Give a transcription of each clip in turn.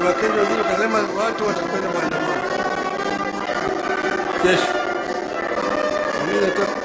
Wakenya wengine wakasema watu watakwenda maandamano kesho. Mimi nataka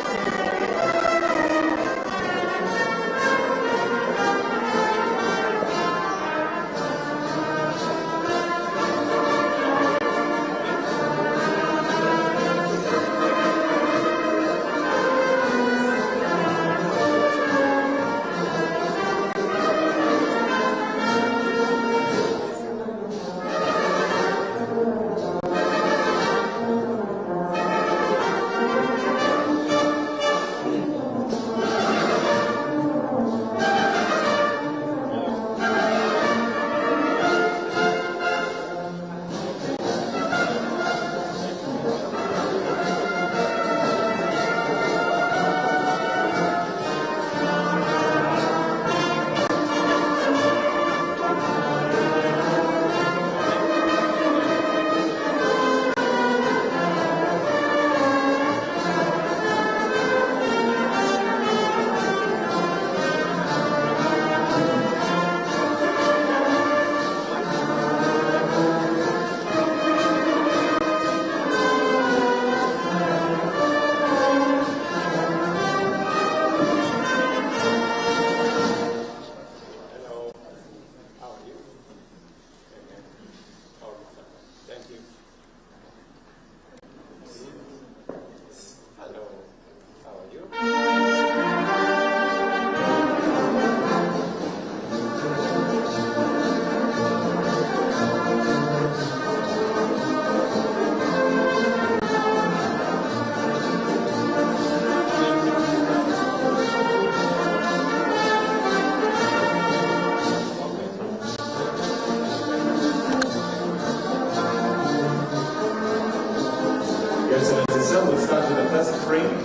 We'll start with the first frame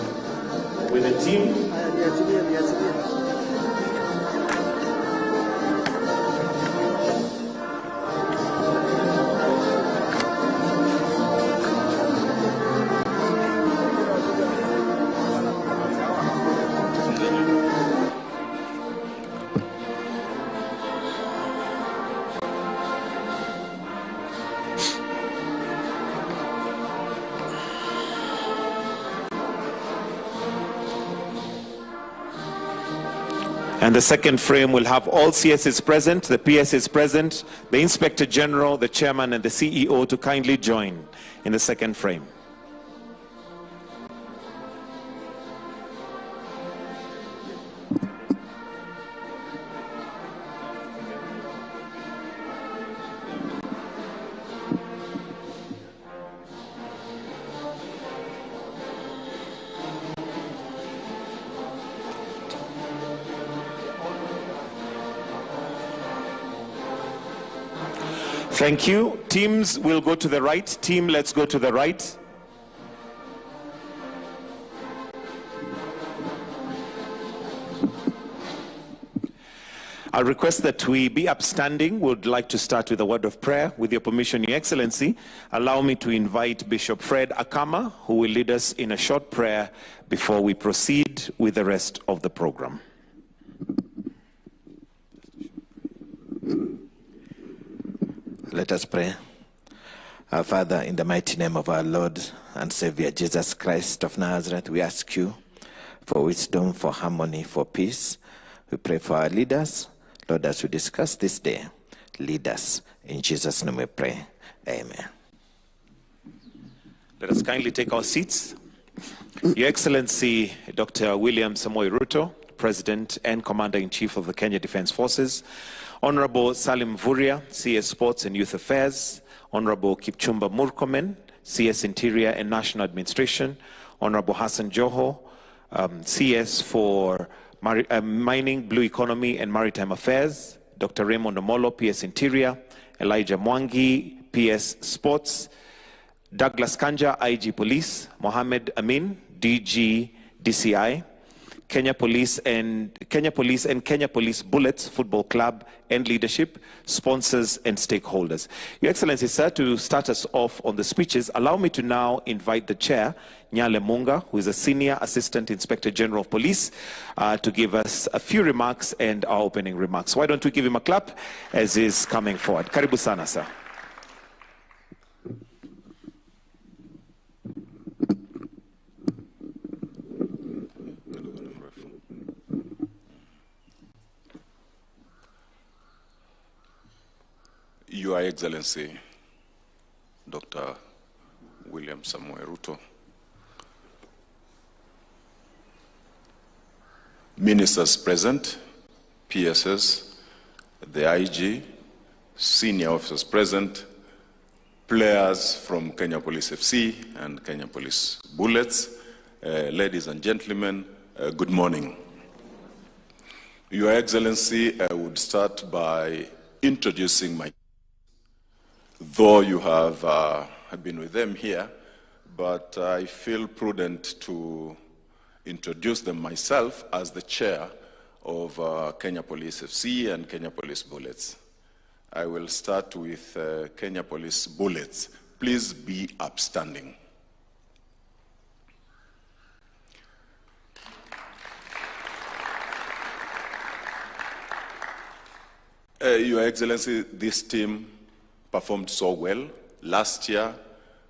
with the team. And the second frame will have all CSs present, the PSs present, the Inspector General, the Chairman, and the CEO to kindly join in the second frame. Thank you. Teams will go to the right. Team, let's go to the right. I request that we be upstanding. Would like to start with a word of prayer. With your permission, Your Excellency, allow me to invite Bishop Fred Akama, who will lead us in a short prayer before we proceed with the rest of the program. Let us pray. Our Father, in the mighty name of our Lord and Savior Jesus Christ of Nazareth, we ask you for wisdom, for harmony, for peace. We pray for our leaders. Lord, as we discuss this day, lead us. In Jesus' name we pray. Amen. Let us kindly take our seats. Your Excellency, Dr. William Samoei Ruto, President and Commander-in-Chief of the Kenya Defence Forces, Honorable Salim Vuria, CS Sports and Youth Affairs, Honorable Kipchumba Murkomen, CS Interior and National Administration, Honorable Hassan Joho, CS for Mining, Blue Economy and Maritime Affairs, Dr. Raymond Omolo, PS Interior, Elijah Mwangi, PS Sports, Douglas Kanja, IG Police, Mohammed Amin, DG DCI, Kenya Police and Kenya Police Bullets Football Club and leadership, sponsors and stakeholders. Your Excellency, sir, to start us off on the speeches, allow me to now invite the Chair, Nyale Munga, who is a Senior Assistant Inspector General of Police, to give us a few remarks and our opening remarks. Why don't we give him a clap as he's coming forward. Karibu sana, sir. Your Excellency, Dr. William Samoei Ruto, Ministers present, PSS, the IG, senior officers present, players from Kenya Police FC and Kenya Police Bullets, ladies and gentlemen, good morning. Your Excellency, I would start by introducing my, though you have been with them here, but I feel prudent to introduce them myself as the chair of Kenya Police FC and Kenya Police Bullets. I will start with Kenya Police Bullets. Please be upstanding. Your Excellency, this team performed so well. Last year,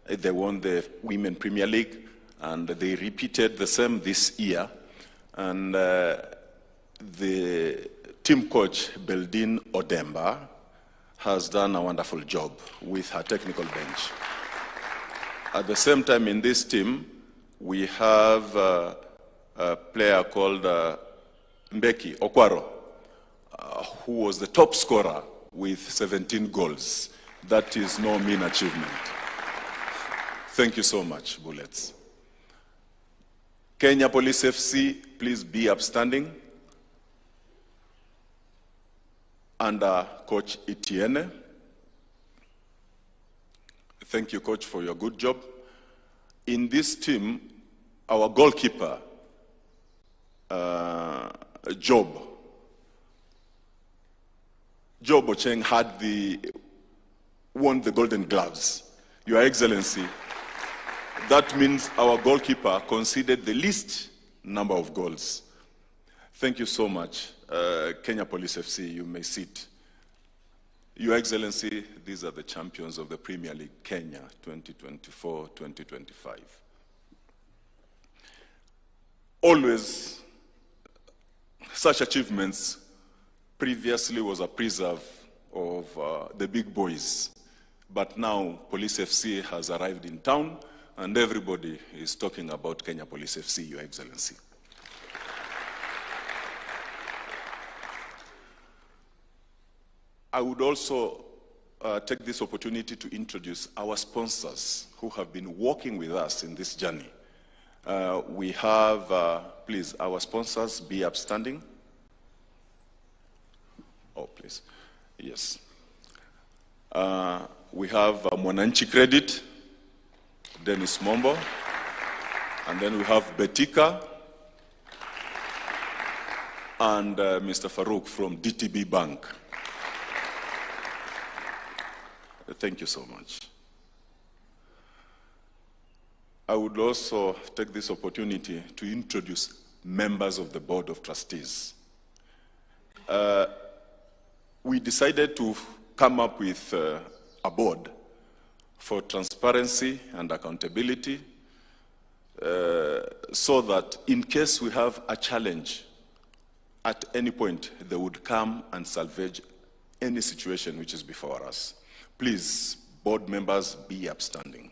they won the Women Premier League, and they repeated the same this year. And the team coach, Beldin Odemba, has done a wonderful job with her technical bench. At the same time, in this team, we have a player called Mbeki Okwaro, who was the top scorer with 17 goals. That is no mean achievement. Thank you so much, Bullets. Kenya Police FC, please be upstanding. Under Coach Etienne. Thank you, Coach, for your good job. In this team, our goalkeeper, Job Ocheng won the Golden Gloves. Your Excellency, that means our goalkeeper conceded the least number of goals. Thank you so much. Kenya Police FC, you may sit. Your Excellency, these are the champions of the Premier League Kenya 2024-2025. Always, such achievements previously was a preserve of the big boys, but now Police FC has arrived in town and everybody is talking about Kenya Police FC, Your Excellency. I would also take this opportunity to introduce our sponsors who have been working with us in this journey. We have, please, our sponsors be upstanding. Oh, please. Yes. We have Mwananchi Credit, Dennis Mombo, and then we have Betika, and Mr. Farouk from DTB Bank. Thank you so much. I would also take this opportunity to introduce members of the Board of Trustees. We decided to come up with a board for transparency and accountability so that in case we have a challenge at any point, they would come and salvage any situation which is before us. Please, board members, be upstanding.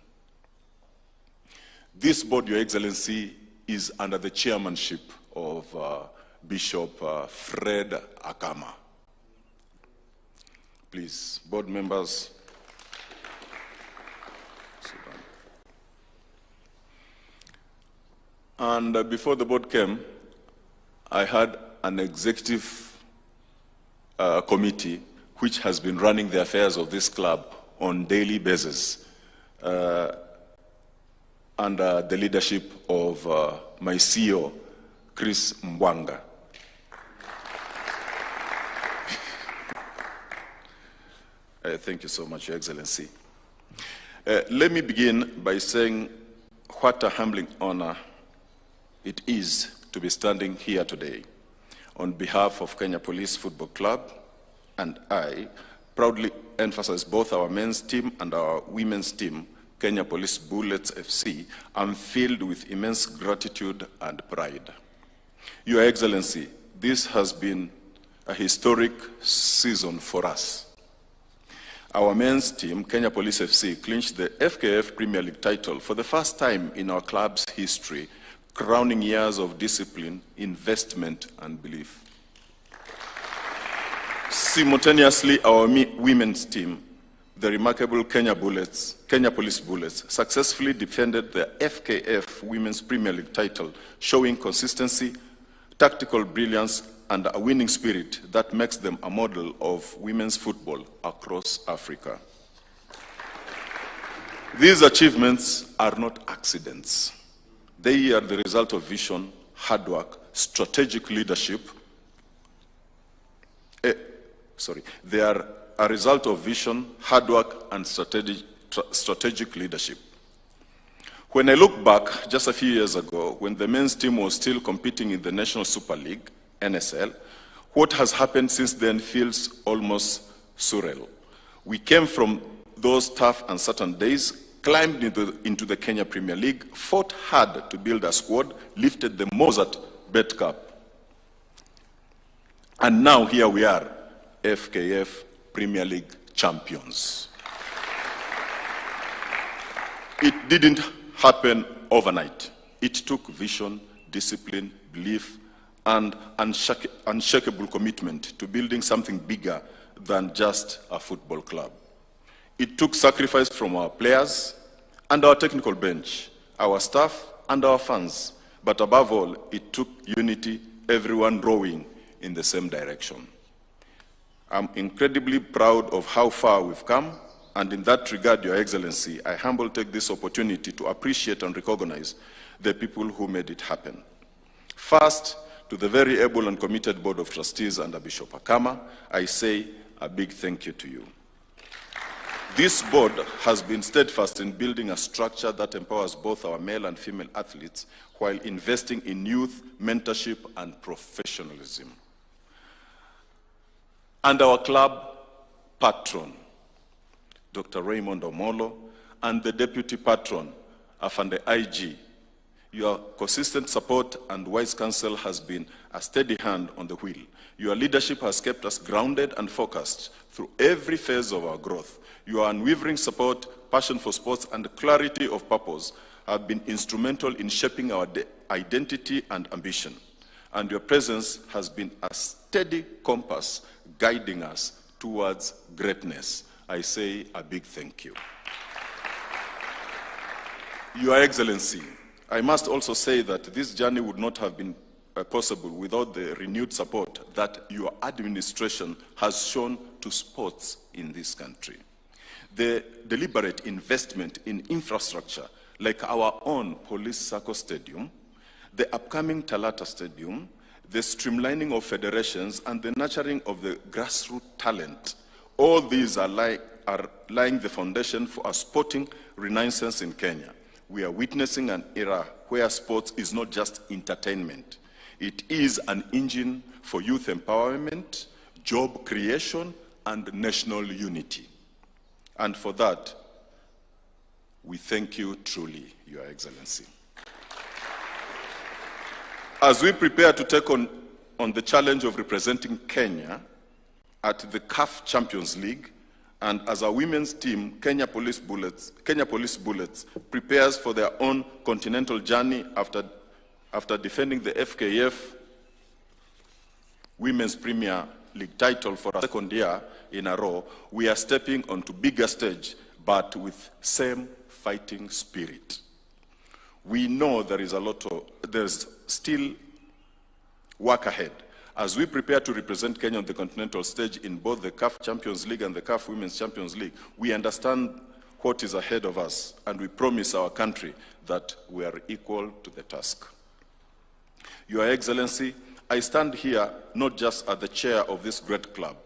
This board, Your Excellency, is under the chairmanship of Bishop Fred Akama. Please, board members, sit down. And before the board came, I had an executive committee which has been running the affairs of this club on daily basis under the leadership of my CEO, Chris Mbwanga. Thank you so much, Your Excellency. Let me begin by saying what a humbling honor it is to be standing here today on behalf of Kenya Police Football Club, and I proudly emphasize both our men's team and our women's team, Kenya Police Bullets FC. I'm filled with immense gratitude and pride. Your Excellency, this has been a historic season for us. our men's team, Kenya Police FC, clinched the FKF Premier League title for the first time in our club's history, crowning years of discipline, investment, and belief. Simultaneously, our women's team, the remarkable Kenya Police Bullets, successfully defended the FKF Women's Premier League title, showing consistency, tactical brilliance, and a winning spirit that makes them a model of women's football across Africa. These achievements are not accidents. They are the result of vision, hard work, strategic leadership. They are a result of vision, hard work, and strategic leadership. When I look back just a few years ago, when the men's team was still competing in the National Super League, NSL, what has happened since then feels almost surreal. We came from those tough and certain days, climbed into the Kenya Premier League, fought hard to build a squad, lifted the Mozart Bet Cup. And now here we are, FKF Premier League champions. It didn't happen overnight. It took vision, discipline, belief, and unshakable commitment to building something bigger than just a football club. It took sacrifice from our players and our technical bench, our staff and our fans. But above all, it took unity, everyone rowing in the same direction. I'm incredibly proud of how far we've come, and in that regard, Your Excellency, I humbly take this opportunity to appreciate and recognize the people who made it happen. First, to the very able and committed Board of Trustees under Bishop Akama, I say a big thank you to you. This board has been steadfast in building a structure that empowers both our male and female athletes while investing in youth, mentorship, and professionalism. And our club patron, Dr. Raymond Omolo, and the deputy patron, Afande IG. Your consistent support and wise counsel has been a steady hand on the wheel. Your leadership has kept us grounded and focused through every phase of our growth. Your unwavering support, passion for sports, and clarity of purpose have been instrumental in shaping our identity and ambition. And your presence has been a steady compass guiding us towards greatness. I say a big thank you. Your Excellency, I must also say that this journey would not have been possible without the renewed support that your administration has shown to sports in this country. The deliberate investment in infrastructure like our own Police Circle Stadium, the upcoming Talata Stadium, the streamlining of federations, and the nurturing of the grassroots talent, all these are laying the foundation for a sporting renaissance in Kenya. We are witnessing an era where sports is not just entertainment. It is an engine for youth empowerment, job creation, and national unity. And for that, we thank you truly, Your Excellency. As we prepare to take on the challenge of representing Kenya at the CAF Champions League, and as a women's team, Kenya Police Bullets prepares for their own continental journey after defending the FKF Women's Premier League title for a second year in a row, we are stepping onto bigger stage, but with same fighting spirit. We know there's still work ahead. As we prepare to represent Kenya on the continental stage in both the CAF Champions League and the CAF Women's Champions League, we understand what is ahead of us, and we promise our country that we are equal to the task. Your Excellency, I stand here not just as the chair of this great club,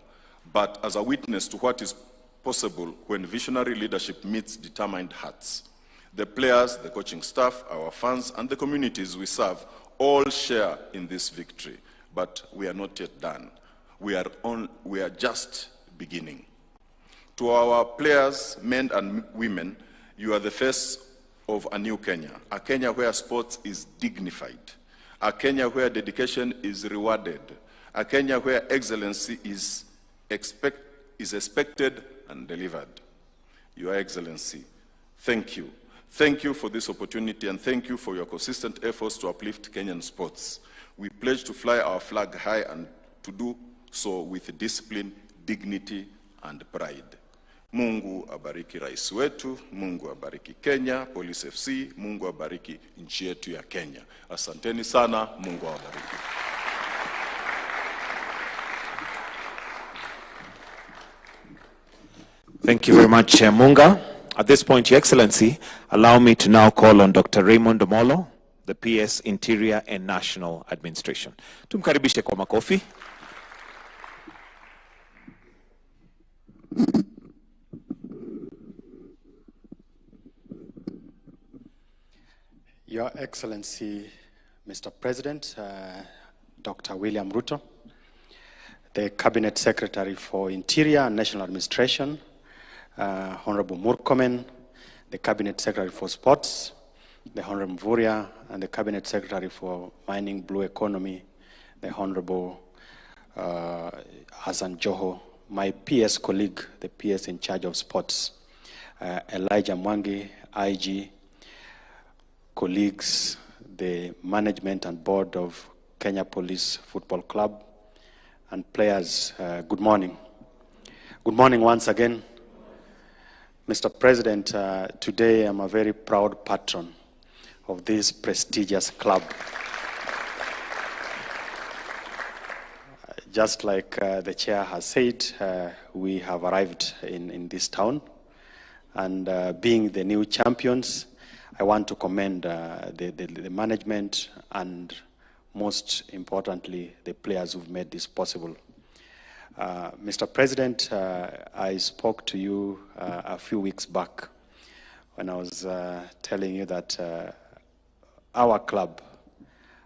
but as a witness to what is possible when visionary leadership meets determined hearts. The players, the coaching staff, our fans, and the communities we serve all share in this victory. But we are not yet done. We are just beginning. To our players, men and women, you are the face of a new Kenya, a Kenya where sports is dignified, a Kenya where dedication is rewarded, a Kenya where excellency is expected and delivered. Your Excellency, thank you. Thank you for this opportunity, and thank you for your consistent efforts to uplift Kenyan sports. We pledge to fly our flag high and to do so with discipline, dignity, and pride. Mungu abariki rais wetu, Mungu abariki Kenya, Police FC, Mungu abariki nchi yetu ya Kenya. Asanteni sana, Mungu awabariki. Thank you very much, Munga. At this point, Your Excellency, allow me to now call on Dr. Raymond Omolo, the PS Interior and National Administration. Tumkaribishe kwa makofi. Your Excellency, Mr. President, Dr. William Ruto, the Cabinet Secretary for Interior and National Administration, Honorable Murkomen, the Cabinet Secretary for Sports, the Honorable Mvurya, and the Cabinet Secretary for Mining, Blue Economy, the Honorable Hassan Joho, my PS colleague, the PS in charge of sports, Elijah Mwangi, IG, colleagues, the management and board of Kenya Police Football Club, and players, good morning. Good morning once again. Mr. President, today I'm a very proud patron of this prestigious club. Just like the chair has said, we have arrived in this town, and being the new champions, I want to commend the management and, most importantly, the players who've made this possible. Mr. President, I spoke to you a few weeks back when I was telling you that our club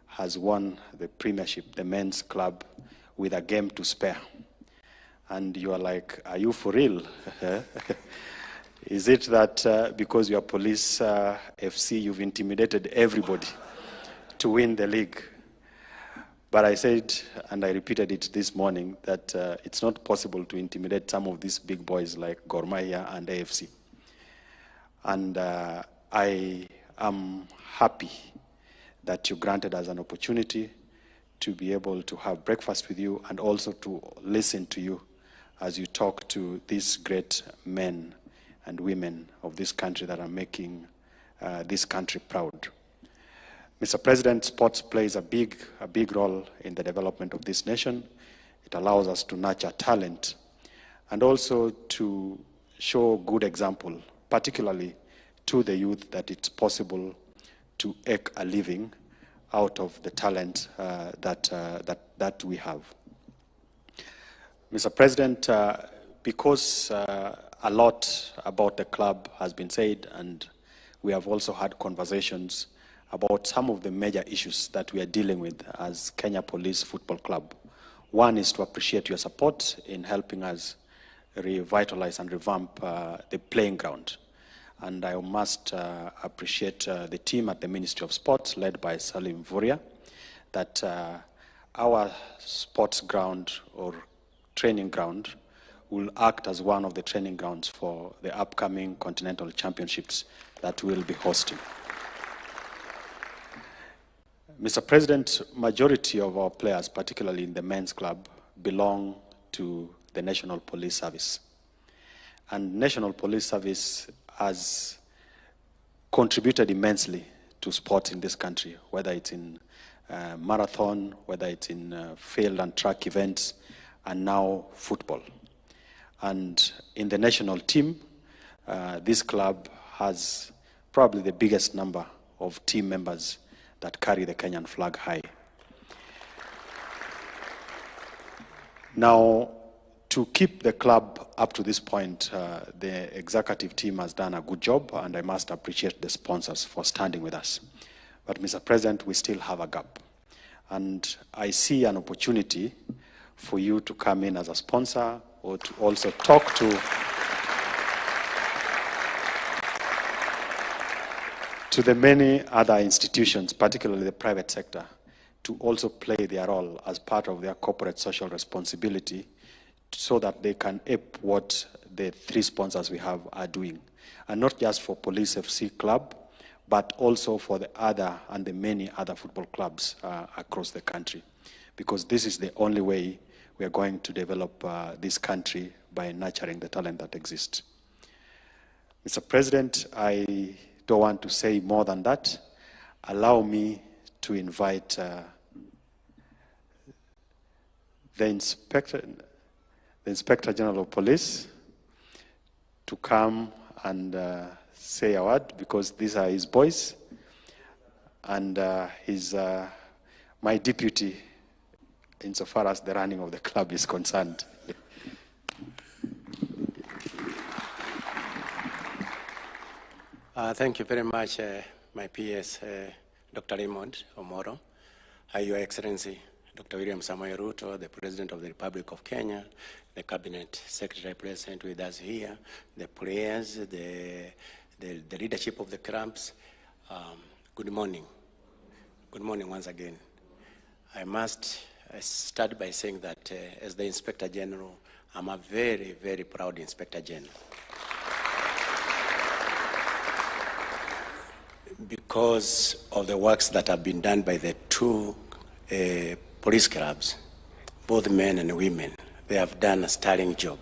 has won the premiership, the men's club, with a game to spare. And you are like, are you for real? Is it that because you are Police FC, you've intimidated everybody to win the league? But I said, and I repeated it this morning, that it's not possible to intimidate some of these big boys like Gor Mahia and AFC. And I am happy that you granted us an opportunity to be able to have breakfast with you and also to listen to you as you talk to these great men and women of this country that are making this country proud. Mr. President, sports plays a big role in the development of this nation. It allows us to nurture talent and also to show good example, particularly to the youth, that it's possible to make a living out of the talent that we have. Mr. President, because a lot about the club has been said, and we have also had conversations about some of the major issues that we are dealing with as Kenya Police Football Club. One is to appreciate your support in helping us revitalize and revamp the playing ground. And I must appreciate the team at the Ministry of Sports, led by Salim Mvurya, that our sports ground or training ground will act as one of the training grounds for the upcoming continental championships that we'll be hosting. Mr. President, majority of our players, particularly in the men's club, belong to the National Police Service. And National Police Service has contributed immensely to sport in this country, whether it's in marathon, whether it's in field and track events, and now football. And in the national team, this club has probably the biggest number of team members that carry the Kenyan flag high. Now, to keep the club up to this point, the executive team has done a good job, and I must appreciate the sponsors for standing with us. But, Mr. President, we still have a gap. And I see an opportunity for you to come in as a sponsor or to also talk to the many other institutions, particularly the private sector, to also play their role as part of their corporate social responsibility so that they can ape what the three sponsors we have are doing. And not just for Police FC Club, but also for the other and the many other football clubs across the country. Because this is the only way we are going to develop this country, by nurturing the talent that exists. Mr. President, I don't want to say more than that. Allow me to invite the Inspector General of Police to come and say a word, because these are his boys, and he's my deputy insofar as the running of the club is concerned. Thank you very much, my PS, Dr. Raymond Omoro, Your Excellency, Dr. William Samoei Ruto, the President of the Republic of Kenya, the Cabinet Secretary present with us here, the players, the leadership of the clubs. Good morning. Good morning once again. I must start by saying that as the Inspector General, I'm a very, very proud Inspector General. Because of the works that have been done by the two police clubs, both men and women, they have done a sterling job.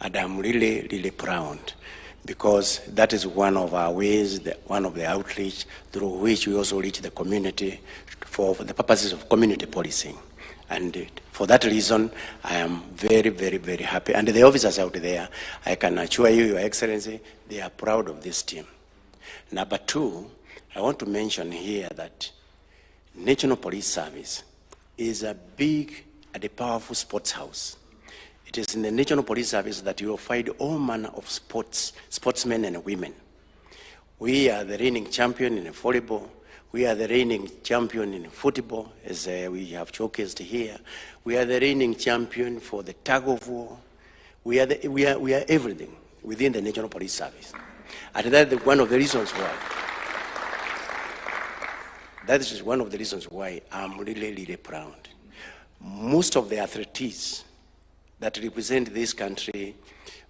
And I'm really, really proud, because that is one of our ways, one of the outreach through which we also reach the community for the purposes of community policing. And for that reason, I am very, very, very happy. And the officers out there, I can assure you, Your Excellency, they are proud of this team. Number two, I want to mention here that National Police Service is a big and a powerful sports house. It is in the National Police Service that you will find all manner of sportsmen and women. We are the reigning champion in volleyball. We are the reigning champion in football, as we have showcased here. We are the reigning champion for the tug of war. We are everything within the National Police Service. And that is one of the reasons why. That is one of the reasons why I'm really, really proud. Most of the athletes that represent this country,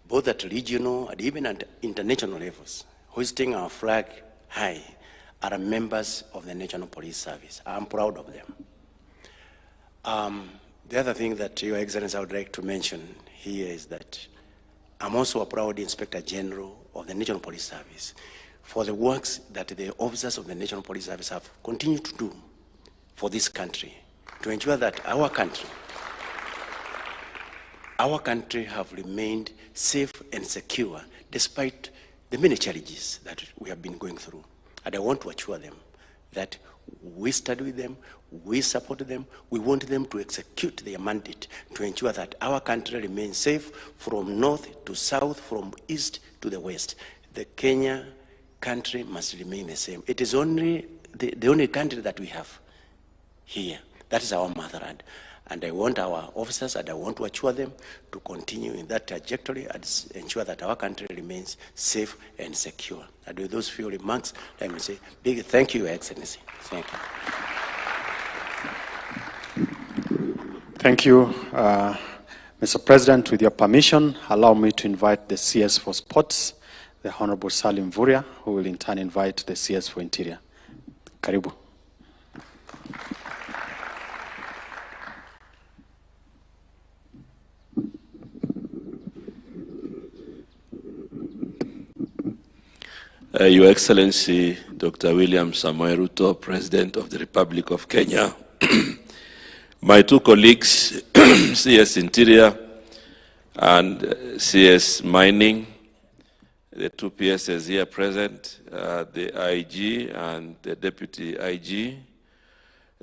both at regional and even at international levels, hoisting our flag high, are members of the National Police Service. I'm proud of them. The other thing that, Your Excellency, I would like to mention here is that I'm also a proud Inspector General of the National Police Service for the works that the officers of the National Police Service have continued to do for this country, to ensure that our country have remained safe and secure despite the many challenges that we have been going through. And I want to assure them that we stand with them, we support them, we want them to execute their mandate to ensure that our country remains safe from north to south, from east to the west. The Kenya country must remain the same. It is only the only country that we have here. That is our motherland. And I want our officers, and I want to assure them to continue in that trajectory and ensure that our country remains safe and secure. And with those few remarks, let me say big thank you, Your Excellency. Thank you. Thank you, Mr. President. With your permission, allow me to invite the CS for Sports, the Honorable Salim Vuria, who will in turn invite the CS for Interior. Karibu. Your Excellency, Dr. William Samoei Ruto, President of the Republic of Kenya, my two colleagues, CS Interior and CS Mining, the two PSs here present, the IG and the Deputy IG,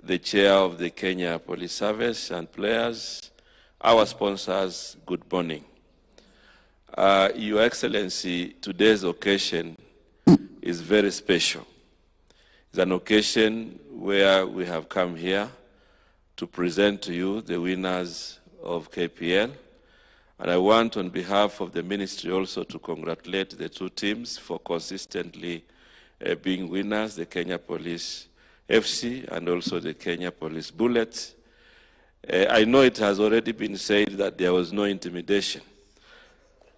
the Chair of the Kenya Police Service and players, our sponsors, good morning. Your Excellency, today's occasion is very special. It's an occasion where we have come here to present to you the winners of KPL. And I want, on behalf of the ministry, also to congratulate the two teams for consistently being winners, the Kenya Police FC and also the Kenya Police Bullets. I know it has already been said that there was no intimidation.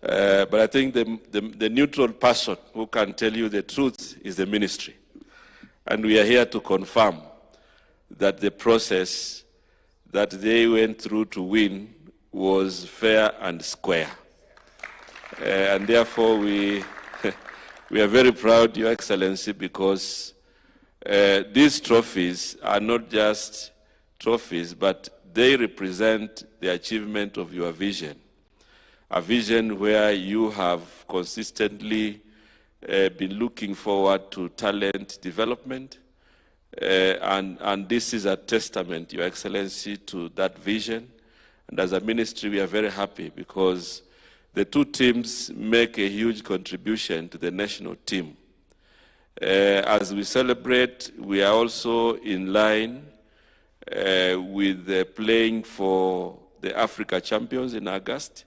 But I think the neutral person who can tell you the truth is the ministry. And we are here to confirm that the process that they went through to win was fair and square. And therefore, we are very proud, Your Excellency, because these trophies are not just trophies, but they represent the achievement of your vision. A vision where you have consistently been looking forward to talent development. And this is a testament, Your Excellency, to that vision. And as a ministry, we are very happy because the two teams make a huge contribution to the national team. As we celebrate, we are also in line with playing for the Africa Champions in August.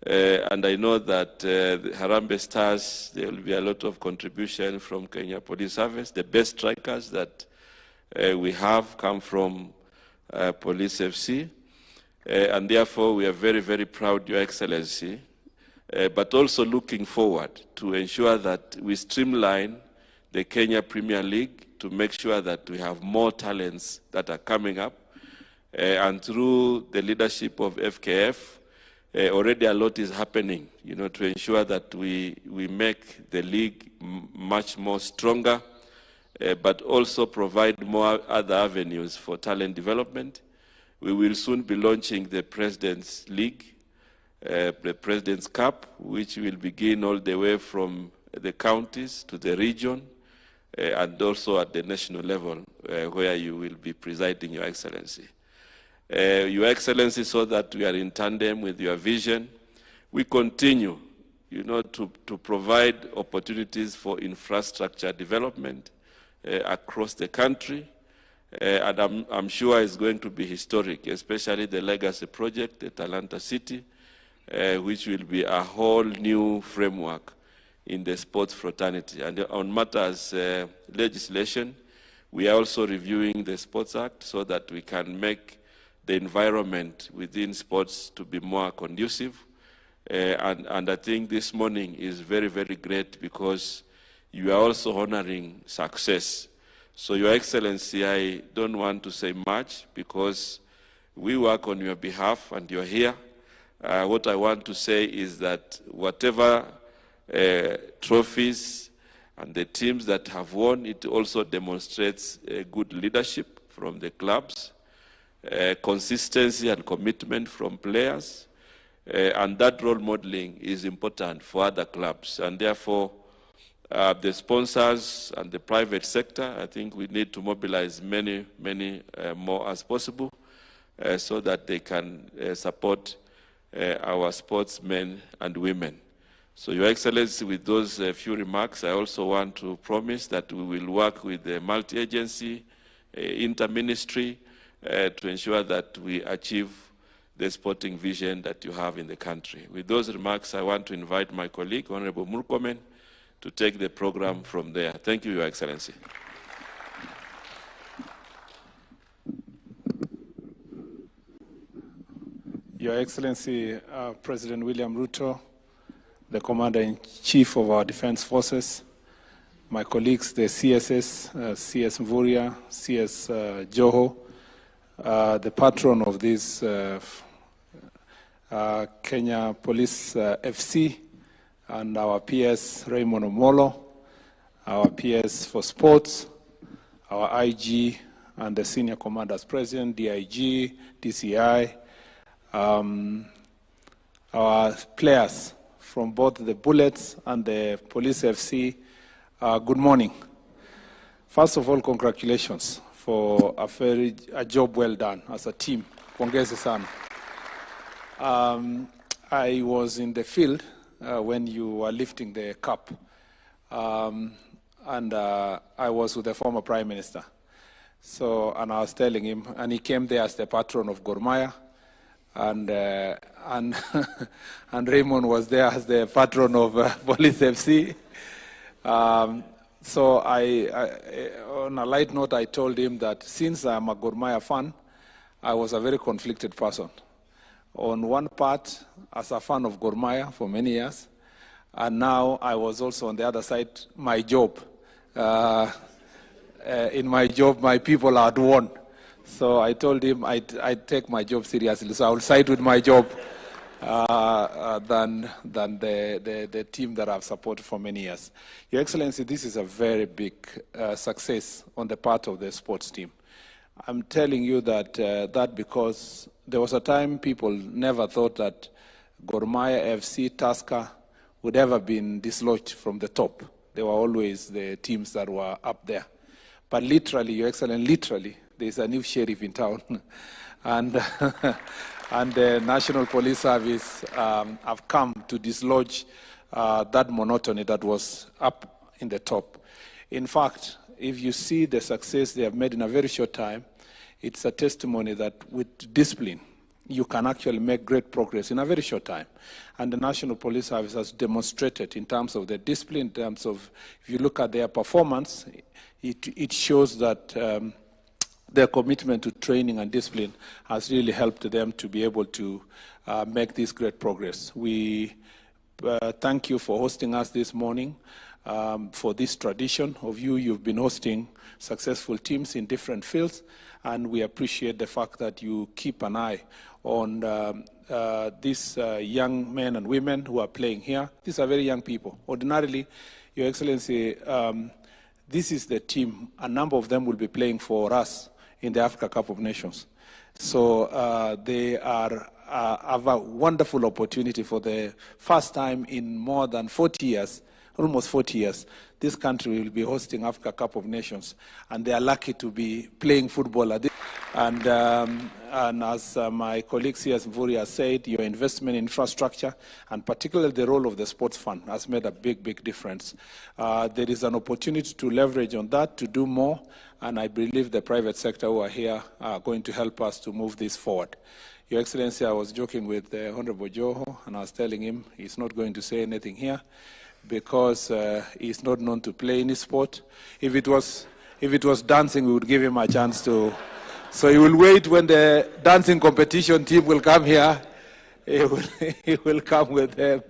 And I know that the Harambee Stars, there will be a lot of contribution from Kenya Police Service. The best strikers that we have come from Police FC. And therefore, we are very, very proud, Your Excellency, but also looking forward to ensure that we streamline the Kenya Premier League to make sure that we have more talents that are coming up. And through the leadership of FKF, already a lot is happening, to ensure that we make the league much more stronger, but also provide more other avenues for talent development. We will soon be launching the President's League, the President's Cup, which will begin all the way from the counties to the region, and also at the national level, where you will be presiding, Your Excellency. Your Excellency, so that we are in tandem with your vision, we continue, to provide opportunities for infrastructure development across the country. And I'm sure it's going to be historic, especially the legacy project at Atlanta City, which will be a whole new framework in the sports fraternity. And on matters legislation, we are also reviewing the Sports Act so that we can make the environment within sports to be more conducive. And I think this morning is very, very great because you are also honoring success. So, Your Excellency, I don't want to say much because we work on your behalf and you're here. What I want to say is that whatever trophies and the teams that have won, it also demonstrates good leadership from the clubs, consistency and commitment from players, and that role modeling is important for other clubs. And therefore, the sponsors and the private sector, I think we need to mobilize many more as possible so that they can support our sportsmen and women. So, Your Excellency, with those few remarks, I also want to promise that we will work with the multi-agency, inter-ministry, to ensure that we achieve the sporting vision that you have in the country. With those remarks, I want to invite my colleague, Honorable Murkomen, to take the program from there. Thank you, Your Excellency. Your Excellency, President William Ruto, the Commander-in-Chief of our Defense Forces, my colleagues, the CSS, CS Mvurya, CS Joho, the patron of this Kenya Police FC, and our PS Raymond Omolo, our PS for Sports, our IG and the Senior Commanders President, DIG, DCI, our players from both the Bullets and the Police FC, good morning. First of all, congratulations for a job well done as a team. Pongezi sana. I was in the field when you were lifting the cup, and I was with the former Prime Minister. So, and I was telling him, and he came there as the patron of Gor Mahia, and Raymond was there as the patron of Police FC. So on a light note, I told him that since I'm a Gor Mahia fan, I was a very conflicted person. On one part, as a fan of Gor Mahia for many years, and now I was also on the other side, my job. In my job, my people had won. So I told him I'd take my job seriously. So I will side with my job than the team that I've supported for many years. Your Excellency, this is a very big success on the part of the sports team. I'm telling you that because there was a time people never thought that Gor Mahia, FC, Tusker would ever been dislodged from the top. They were always the teams that were up there. But literally, Your Excellency, literally, there's a new sheriff in town. And, and the National Police Service have come to dislodge that monotony that was up in the top. In fact, if you see the success they have made in a very short time, it's a testimony that with discipline, you can actually make great progress in a very short time. And the National Police Service has demonstrated in terms of their discipline, in terms of, if you look at their performance, it shows that their commitment to training and discipline has really helped them to be able to make this great progress. We thank you for hosting us this morning, for this tradition of you've been hosting successful teams in different fields, and we appreciate the fact that you keep an eye on these young men and women who are playing here. These are very young people. Ordinarily, Your Excellency, this is the team. A number of them will be playing for us in the Africa Cup of Nations. So they have a wonderful opportunity for the first time in more than 40 years, almost 40 years. This country will be hosting Africa Cup of Nations, and they are lucky to be playing football at this. And as my colleague C.S. Mvurya said, your investment in infrastructure, and particularly the role of the sports fund, has made a big, big difference. There is an opportunity to leverage on that, to do more, and I believe the private sector who are here are going to help us to move this forward. Your Excellency, I was joking with Honorable Joho, and I was telling him he's not going to say anything here because he's not known to play any sport. If it was dancing, we would give him a chance to. So he will wait when the dancing competition team will come here. He will come with them.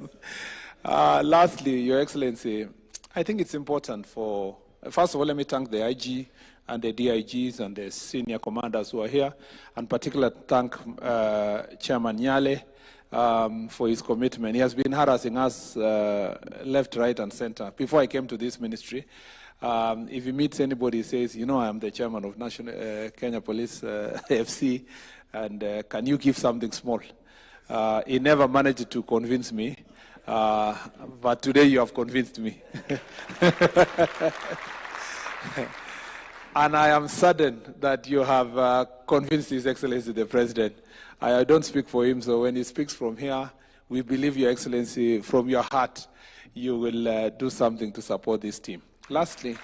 Lastly, Your Excellency, I think it's important for, first of all, let me thank the IG and the DIGs and the senior commanders who are here, and particularly thank Chairman Nyale for his commitment. He has been harassing us left, right, and center. Before I came to this ministry, if he meets anybody, he says, you know, I'm the chairman of National Kenya Police FC, and can you give something small? He never managed to convince me, but today you have convinced me. And I am saddened that you have convinced His Excellency the President. I don't speak for him, so when he speaks from here, we believe, Your Excellency, from your heart, you will do something to support this team. Lastly,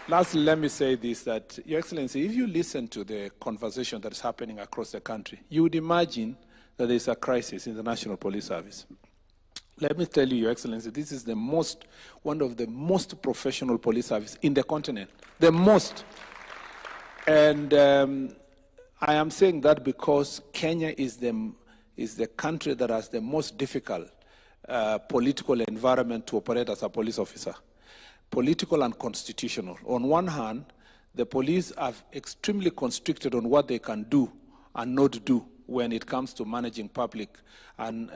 let me say this, that, Your Excellency, if you listen to the conversation that is happening across the country, you would imagine that there is a crisis in the National Police Service. Let me tell you, Your Excellency, this is one of the most professional police services in the continent. The most. And I am saying that because Kenya is the country that has the most difficult political environment to operate as a police officer. Political and constitutional. On one hand, the police are extremely constricted on what they can do and not do when it comes to managing public and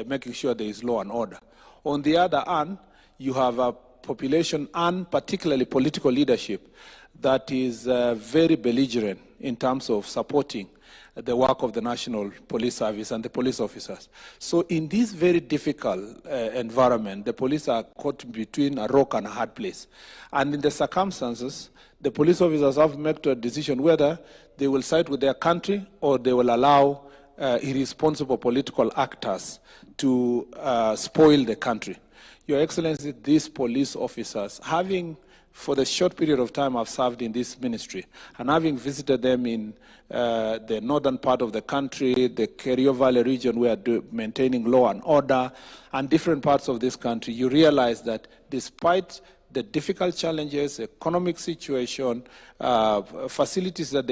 making sure there is law and order. On the other hand, you have a population and particularly political leadership that is very belligerent in terms of supporting the work of the National Police Service and the police officers. So in this very difficult environment, the police are caught between a rock and a hard place. And in the circumstances, the police officers have made a decision whether they will side with their country or they will allow irresponsible political actors to spoil the country. Your Excellency, these police officers, having for the short period of time I've served in this ministry, and having visited them in the northern part of the country, the Kerio Valley region, where maintaining law and order, and different parts of this country, you realize that despite the difficult challenges, economic situation, facilities that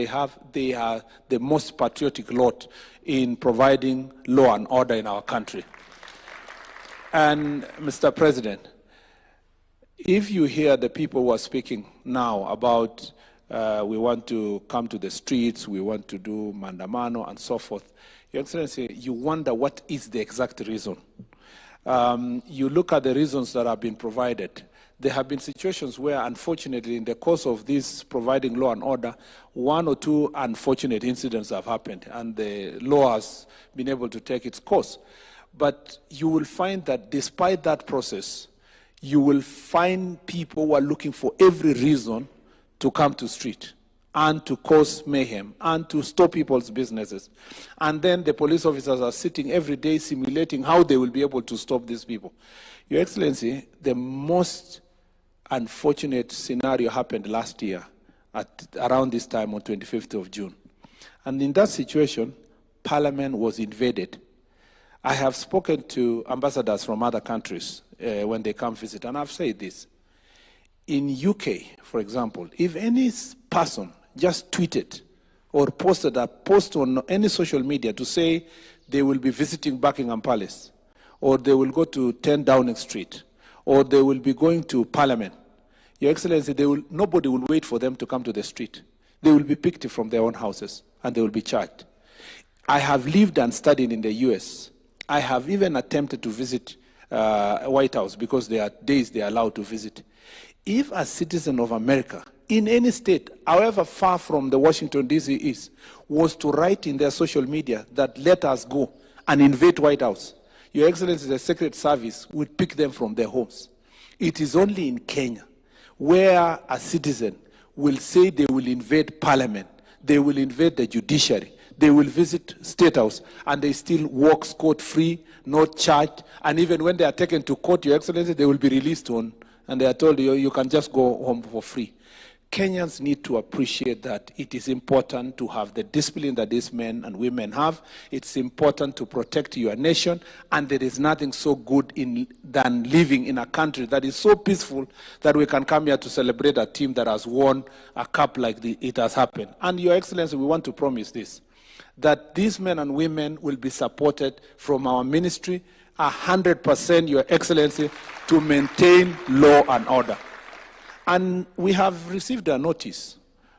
they are the most patriotic lot in providing law and order in our country. And Mr. President, if you hear the people who are speaking now about we want to come to the streets, we want to do mandamano and so forth, Your Excellency, you wonder what is the exact reason. You look at the reasons that have been provided. There have been situations where, unfortunately, in the course of this providing law and order, one or two unfortunate incidents have happened, and the law has been able to take its course. But you will find that despite that process, you will find people who are looking for every reason to come to street and to cause mayhem and to stop people's businesses. And then the police officers are sitting every day simulating how they will be able to stop these people. Your Excellency, the most unfortunate scenario happened last year at around this time on 25th of June. And in that situation, Parliament was invaded. I have spoken to ambassadors from other countries when they come visit, and I've said this. In UK, for example, if any person just tweeted or posted a post on any social media to say they will be visiting Buckingham Palace, or they will go to 10 Downing Street, or they will be going to Parliament, Your Excellency, nobody will wait for them to come to the street. They will be picked from their own houses, and they will be charged. I have lived and studied in the US. I have even attempted to visit White House because there are days they are allowed to visit. If a citizen of America, in any state, however far from the Washington, D.C. is, was to write in their social media that let us go and invade White House, Your Excellency, the Secret Service would pick them from their homes. It is only in Kenya where a citizen will say they will invade Parliament, they will invade the judiciary, they will visit State House, and they still walk scot-free, not charged, and even when they are taken to court, Your Excellency, they will be released on, and they are told you can just go home for free. Kenyans need to appreciate that it is important to have the discipline that these men and women have. It's important to protect your nation, and there is nothing so good than living in a country that is so peaceful that we can come here to celebrate a team that has won a cup like it has happened. And Your Excellency, we want to promise this, that these men and women will be supported from our ministry 100%, Your Excellency, to maintain law and order. And we have received a notice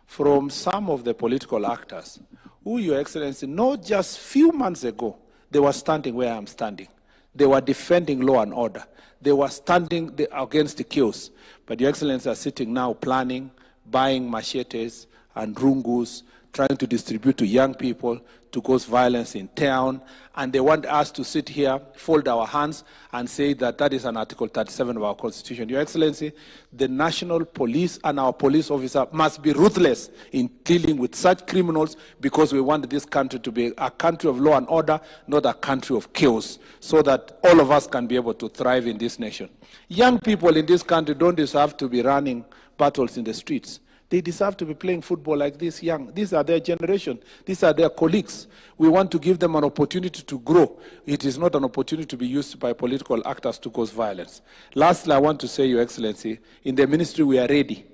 from some of the political actors who, Your Excellency, not just few months ago, they were standing where I'm standing. They were defending law and order. They were standing against the chaos. But Your Excellency are sitting now planning, buying machetes and rungus, trying to distribute to young people to cause violence in town, and they want us to sit here, fold our hands, and say that that is an Article 37 of our Constitution. Your Excellency, the national police and our police officer must be ruthless in dealing with such criminals, because we want this country to be a country of law and order, not a country of chaos, so that all of us can be able to thrive in this nation. Young people in this country don't deserve to be running battles in the streets. They deserve to be playing football like this young. These are their generation. These are their colleagues. We want to give them an opportunity to grow. It is not an opportunity to be used by political actors to cause violence. Lastly, I want to say, Your Excellency, in the ministry we are ready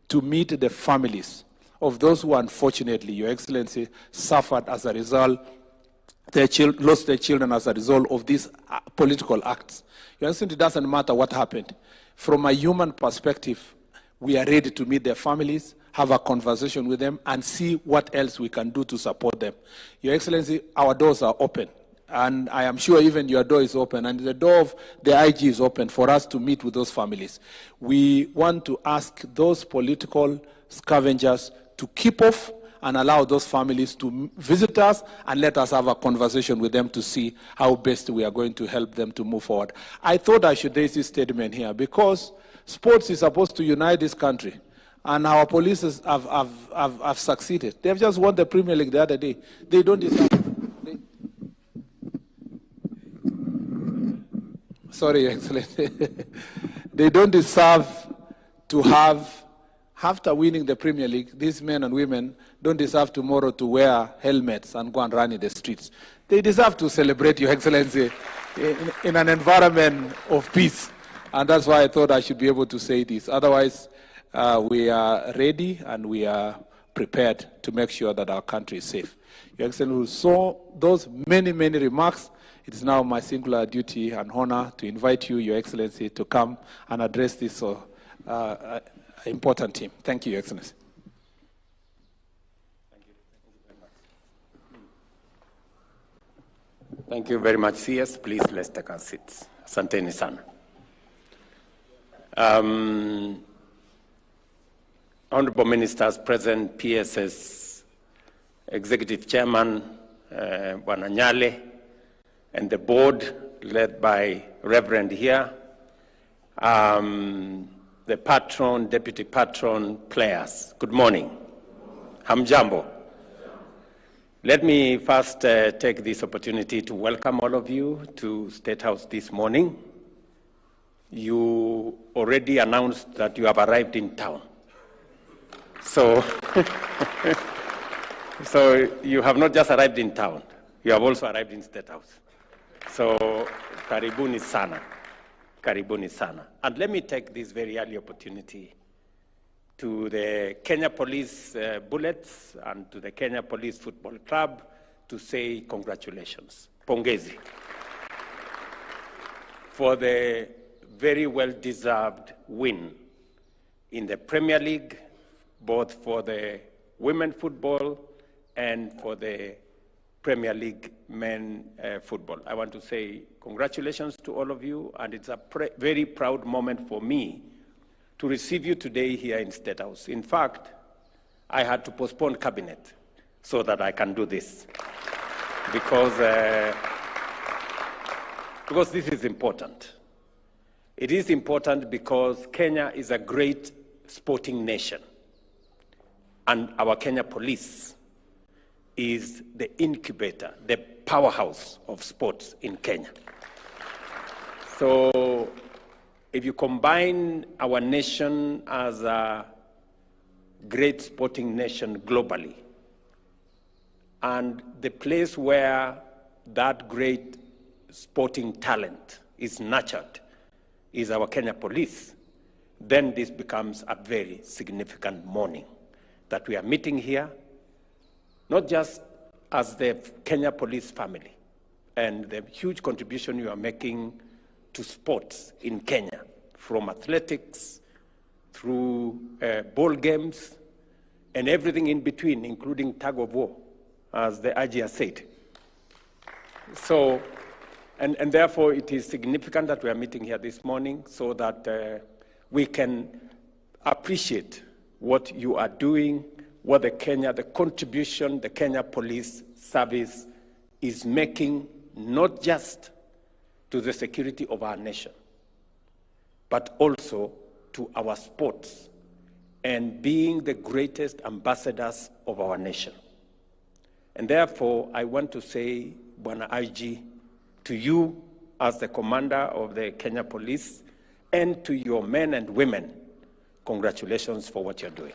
to meet the families of those who unfortunately, Your Excellency, suffered as a result, lost their children as a result of these political acts. Your Excellency, it doesn't matter what happened. From a human perspective, we are ready to meet their families, have a conversation with them, and see what else we can do to support them. Your Excellency, our doors are open, and I am sure even your door is open, and the door of the IG is open for us to meet with those families. We want to ask those political scavengers to keep off and allow those families to visit us and let us have a conversation with them to see how best we are going to help them to move forward. I thought I should raise this statement here because sports is supposed to unite this country, and our police have succeeded. They've just won the Premier League the other day. They don't deserve. Sorry, Your Excellency. They don't deserve to have, after winning the Premier League, these men and women don't deserve tomorrow to wear helmets and go and run in the streets. They deserve to celebrate, Your Excellency, in an environment of peace. And that's why I thought I should be able to say this. Otherwise, we are ready and we are prepared to make sure that our country is safe. Your Excellency, we saw those many, many remarks. It is now my singular duty and honor to invite you, Your Excellency, to come and address this important team. Thank you, Your Excellency. Thank you very much, CS. Please, let's take our seats. Asanteni sana. Honorable Ministers present, PSS Executive Chairman, Bwana Nyale, and the board led by Reverend here, the patron, deputy patron, players. Good morning. Hamjambo. Let me first take this opportunity to welcome all of you to State House this morning. You already announced that you have arrived in town. So, so you have not just arrived in town, you have also arrived in State House. So, karibuni sana, karibuni sana. And let me take this very early opportunity to the Kenya Police Bullets and to the Kenya Police Football Club to say congratulations, pongezi, for the very well-deserved win in the Premier League, both for the women football and for the Premier League men football. I want to say congratulations to all of you, and it's a very proud moment for me to receive you today here in State House. In fact, I had to postpone cabinet so that I can do this because this is important. It is important because Kenya is a great sporting nation, and our Kenya Police is the incubator, the powerhouse of sports in Kenya. So if you combine our nation as a great sporting nation globally, and the place where that great sporting talent is nurtured is our Kenya Police, then this becomes a very significant morning that we are meeting here, not just as the Kenya Police family and the huge contribution you are making to sports in Kenya, from athletics through ball games and everything in between, including tug of war, as the IG has said. So, and therefore it is significant that we are meeting here this morning so that we can appreciate what you are doing, what the contribution the Kenya Police Service is making, not just to the security of our nation, but also to our sports and being the greatest ambassadors of our nation. And therefore, I want to say, Bwana IG, to you as the commander of the Kenya Police and to your men and women, congratulations for what you're doing.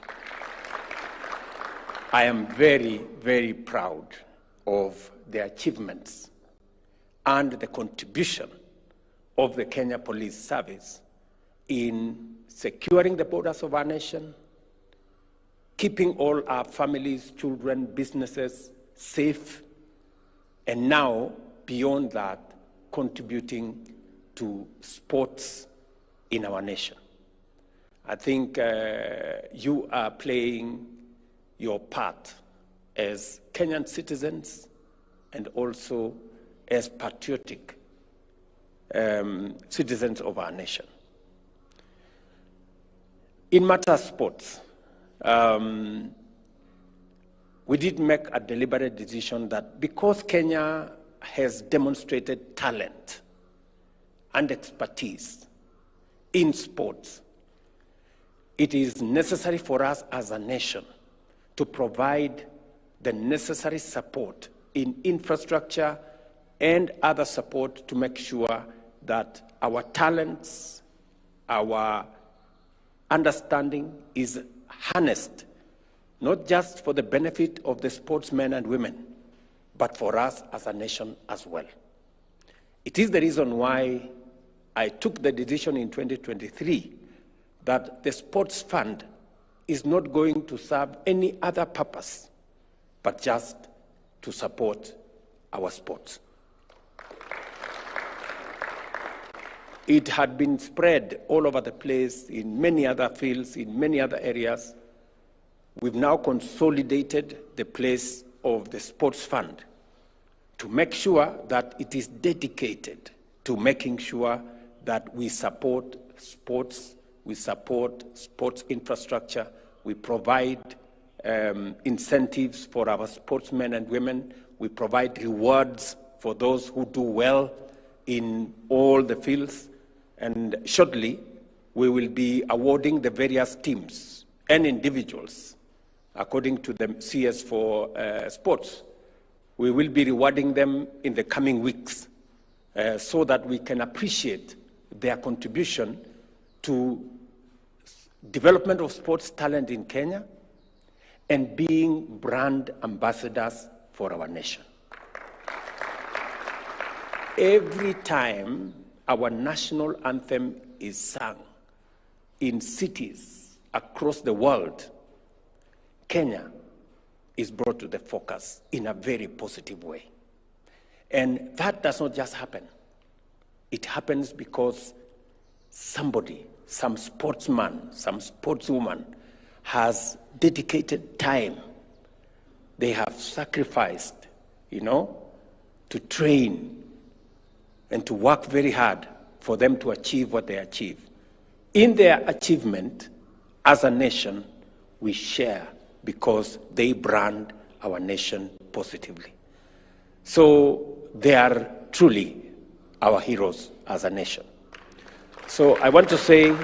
I am very, very proud of the achievements and the contribution of the Kenya Police Service in securing the borders of our nation, keeping all our families, children, businesses safe, and now, beyond that, contributing to sports in our nation. I think you are playing your part as Kenyan citizens and also as patriotic citizens of our nation. In matter of sports, we did make a deliberate decision that because Kenya has demonstrated talent and expertise in sports, it is necessary for us as a nation to provide the necessary support in infrastructure and other support to make sure that our talents, our understanding is harnessed, not just for the benefit of the sportsmen and women, but for us as a nation as well. It is the reason why I took the decision in 2023 that the sports fund is not going to serve any other purpose but just to support our sports. It had been spread all over the place in many other fields, in many other areas. We've now consolidated the place of the sports fund to make sure that it is dedicated to making sure that we support sports, we support sports infrastructure, we provide incentives for our sportsmen and women, we provide rewards for those who do well in all the fields, and shortly we will be awarding the various teams and individuals according to the CS for sports. We will be rewarding them in the coming weeks so that we can appreciate their contribution to development of sports talent in Kenya and being brand ambassadors for our nation. Every time our national anthem is sung in cities across the world, Kenya is brought to the focus in a very positive way. And that does not just happen. It happens because somebody, some sportsman, some sportswoman has dedicated time. They have sacrificed, to train and to work very hard for them to achieve what they achieve. In their achievement, as a nation, we share because they brand our nation positively. So they are truly our heroes as a nation. So I want to say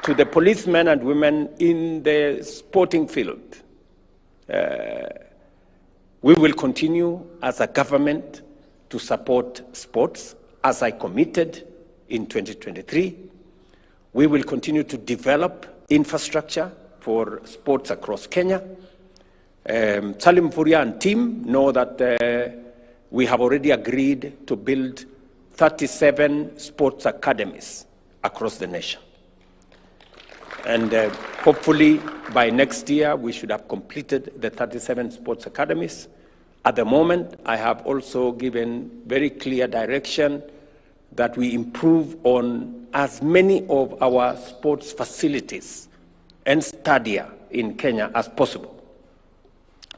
to the policemen and women in the sporting field, we will continue as a government to support sports as I committed in 2023. We will continue to develop infrastructure for sports across Kenya. Salim Furia and team know that we have already agreed to build 37 sports academies across the nation. And hopefully by next year, we should have completed the 37 sports academies. At the moment, I have also given very clear direction that we improve on as many of our sports facilities and stadia in Kenya as possible.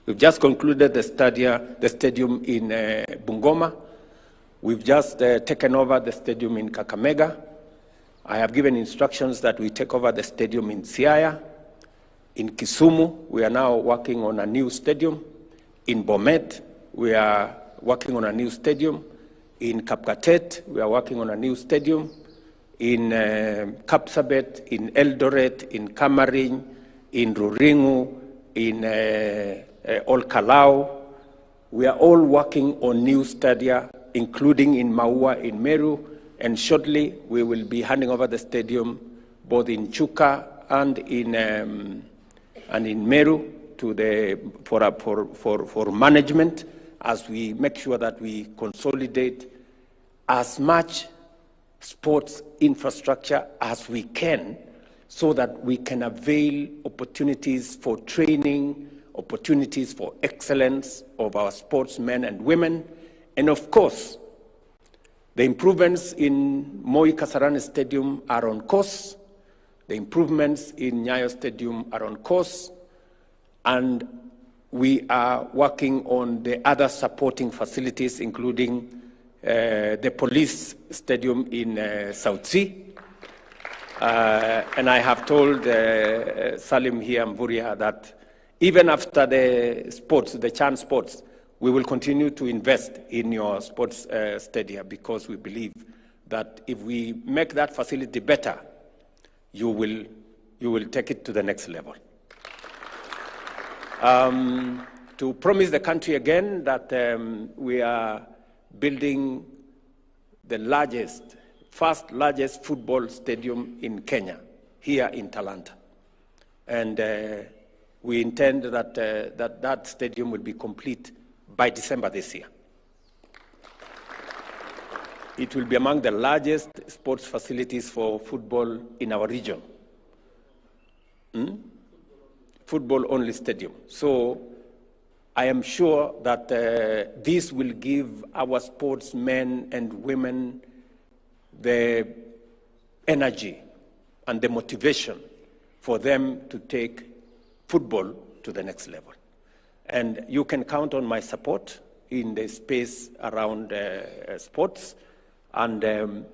We've just concluded the stadium in Bungoma. We've just taken over the stadium in Kakamega. I have given instructions that we take over the stadium in Siaya. In Kisumu, we are now working on a new stadium. In Bomet, we are working on a new stadium. In Kapkatet, we are working on a new stadium. In Kapsabet, in Eldoret, in Kamarin, in Ruringu, in Olkalau. We are all working on new stadia, including in Maua, in Meru, and shortly we will be handing over the stadium both in Chuka and in Meru for management, as we make sure that we consolidate as much sports infrastructure as we can so that we can avail opportunities for training, opportunities for excellence of our sportsmen and women. And of course, the improvements in Moi Kasarani Stadium are on course. The improvements in Nyayo Stadium are on course. And we are working on the other supporting facilities, including the police stadium in South Sea. And I have told Salim here, Mvuria, that even after the sports, the Chan sports, we will continue to invest in your sports stadium because we believe that if we make that facility better, you will take it to the next level. To promise the country again that we are building the first largest football stadium in Kenya, here in Talanta. And we intend that that stadium will be complete by December this year. It will be among the largest sports facilities for football in our region. Football-only stadium. So I am sure that this will give our sportsmen and women the energy and the motivation for them to take football to the next level. And you can count on my support in the space around sports, and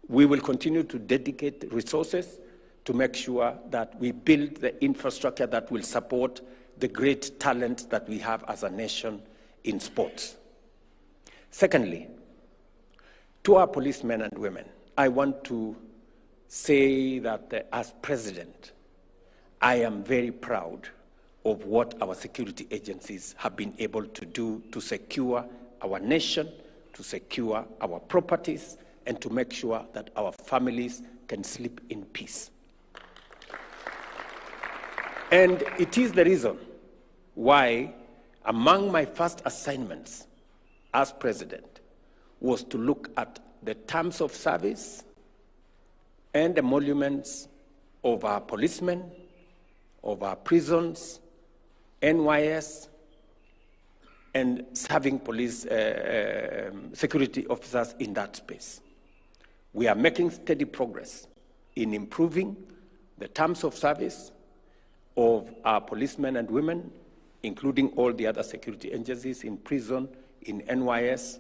we will continue to dedicate resources to make sure that we build the infrastructure that will support the great talent that we have as a nation in sports. Secondly, to our policemen and women, I want to say that as president, I am very proud of what our security agencies have been able to do to secure our nation, to secure our properties, and to make sure that our families can sleep in peace. And it is the reason why among my first assignments as president was to look at the terms of service and the emoluments of our policemen, of our prisons, NYS, and serving police security officers in that space. We are making steady progress in improving the terms of service of our policemen and women, including all the other security agencies in prison, in NYS,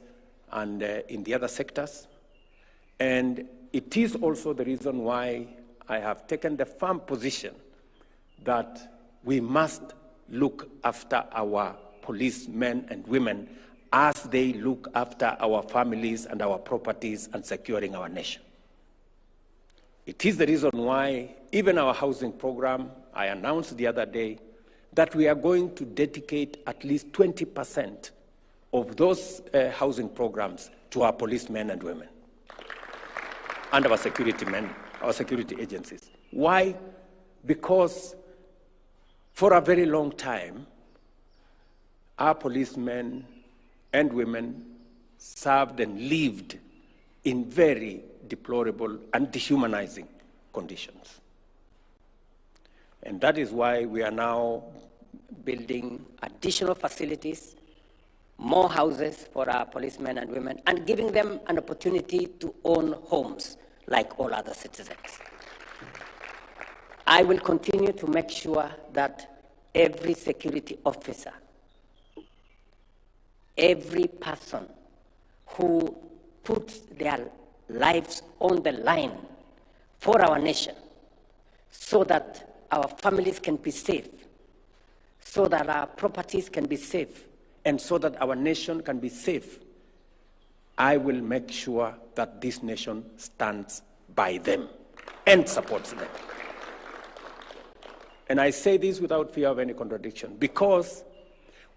and in the other sectors. And it is also the reason why I have taken the firm position that we must look after our policemen and women as they look after our families and our properties and securing our nation. It is the reason why even our housing program, I announced the other day that we are going to dedicate at least 20% of those housing programs to our policemen and women and our security men, our security agencies. Why? Because for a very long time, our policemen and women served and lived in very deplorable and dehumanizing conditions. And that is why we are now building additional facilities, more houses for our policemen and women, and giving them an opportunity to own homes like all other citizens. I will continue to make sure that every security officer, every person who puts their lives on the line for our nation, so that our families can be safe, so that our properties can be safe, and so that our nation can be safe, I will make sure that this nation stands by them and supports them. And I say this without fear of any contradiction, because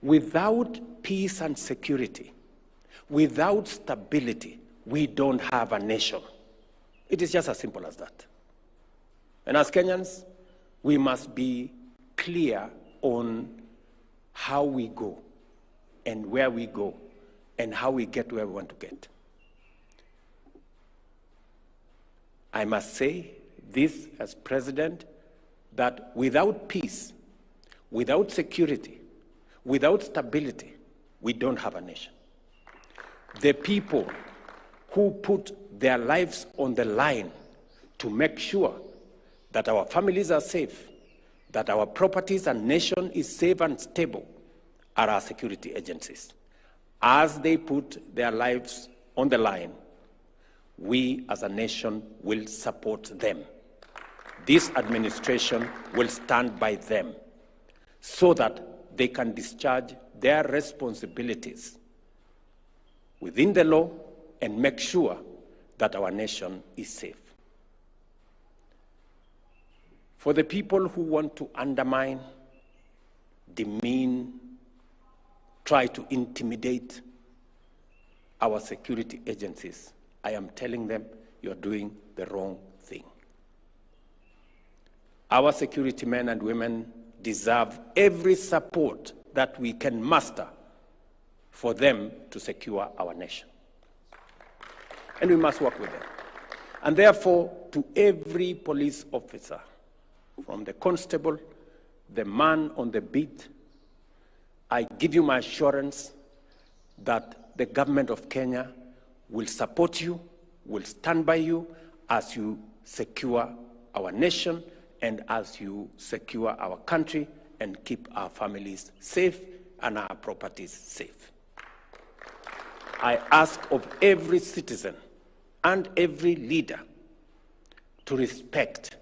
without peace and security, without stability, we don't have a nation. It is just as simple as that. And as Kenyans, we must be clear on how we go and where we go and how we get where we want to get. I must say this as president, that without peace, without security, without stability, we don't have a nation. The people who put their lives on the line to make sure that our families are safe, that our properties and nation is safe and stable, are our security agencies. As they put their lives on the line, we as a nation will support them. This administration will stand by them so that they can discharge their responsibilities within the law and make sure that our nation is safe. For the people who want to undermine, demean, try to intimidate our security agencies, I am telling them you're doing the wrong thing. Our security men and women deserve every support that we can muster for them to secure our nation. and we must work with them. And therefore, to every police officer, from the constable, the man on the beat, I give you my assurance that the government of Kenya will support you, will stand by you as you secure our nation and as you secure our country and keep our families safe and our properties safe. I ask of every citizen and every leader to respect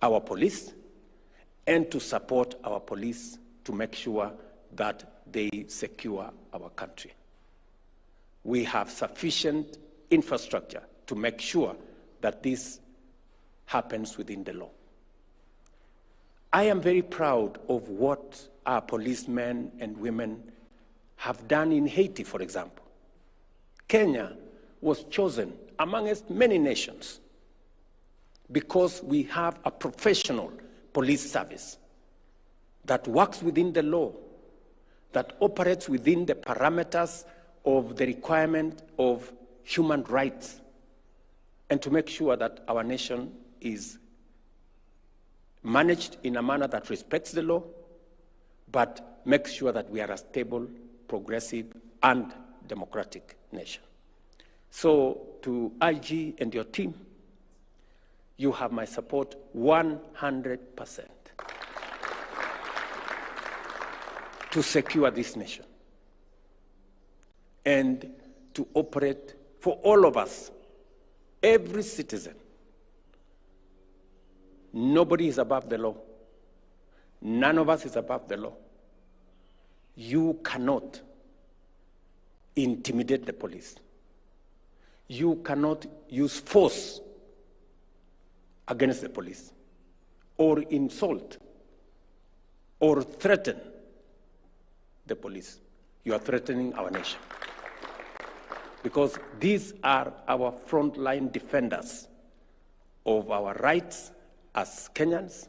our police and to support our police to make sure that they secure our country. We have sufficient infrastructure to make sure that this happens within the law. I am very proud of what our policemen and women have done in Haiti, for example. Kenya was chosen amongst many nations because we have a professional police service that works within the law, that operates within the parameters of the requirement of human rights, and to make sure that our nation is managed in a manner that respects the law, but makes sure that we are a stable, progressive, and democratic nation. So to IG and your team, you have my support 100% to secure this nation and to operate for all of us, every citizen. Nobody is above the law. None of us is above the law. You cannot intimidate the police. You cannot use force against the police, or insult, or threaten the police. You are threatening our nation. Because these are our frontline defenders of our rights as Kenyans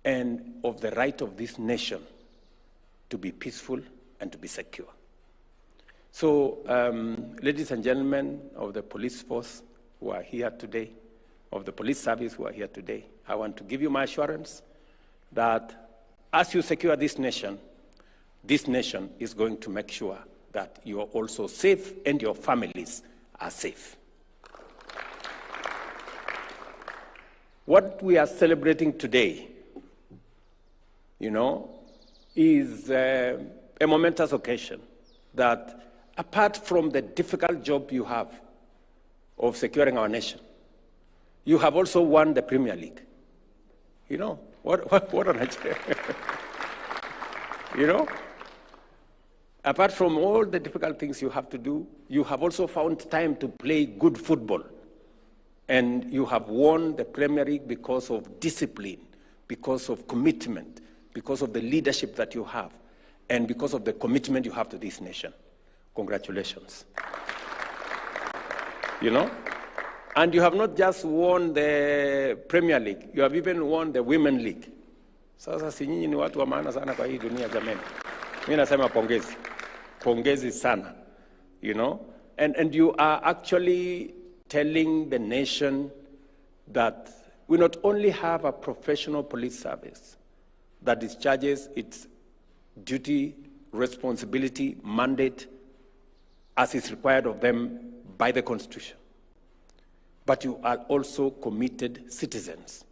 and of the right of this nation to be peaceful and to be secure. So, ladies and gentlemen of the police force who are here today, of the police service who are here today, I want to give you my assurance that as you secure this nation is going to make sure that you are also safe and your families are safe. What we are celebrating today, is a momentous occasion that, apart from the difficult job you have of securing our nation, you have also won the Premier League. What an achievement. Apart from all the difficult things you have to do, you have also found time to play good football. And you have won the Premier League because of discipline, because of commitment, because of the leadership that you have, and because of the commitment you have to this nation. Congratulations. And you have not just won the Premier League, you have even won the Women League. Sasa si nyinyi ni watu wa maana sana kwa hii dunia jamani. Mimi nasema pongezi. Pongezi sana. And you are actually telling the nation that we not only have a professional police service that discharges its duty, responsibility, mandate as is required of them by the Constitution, but you are also committed citizens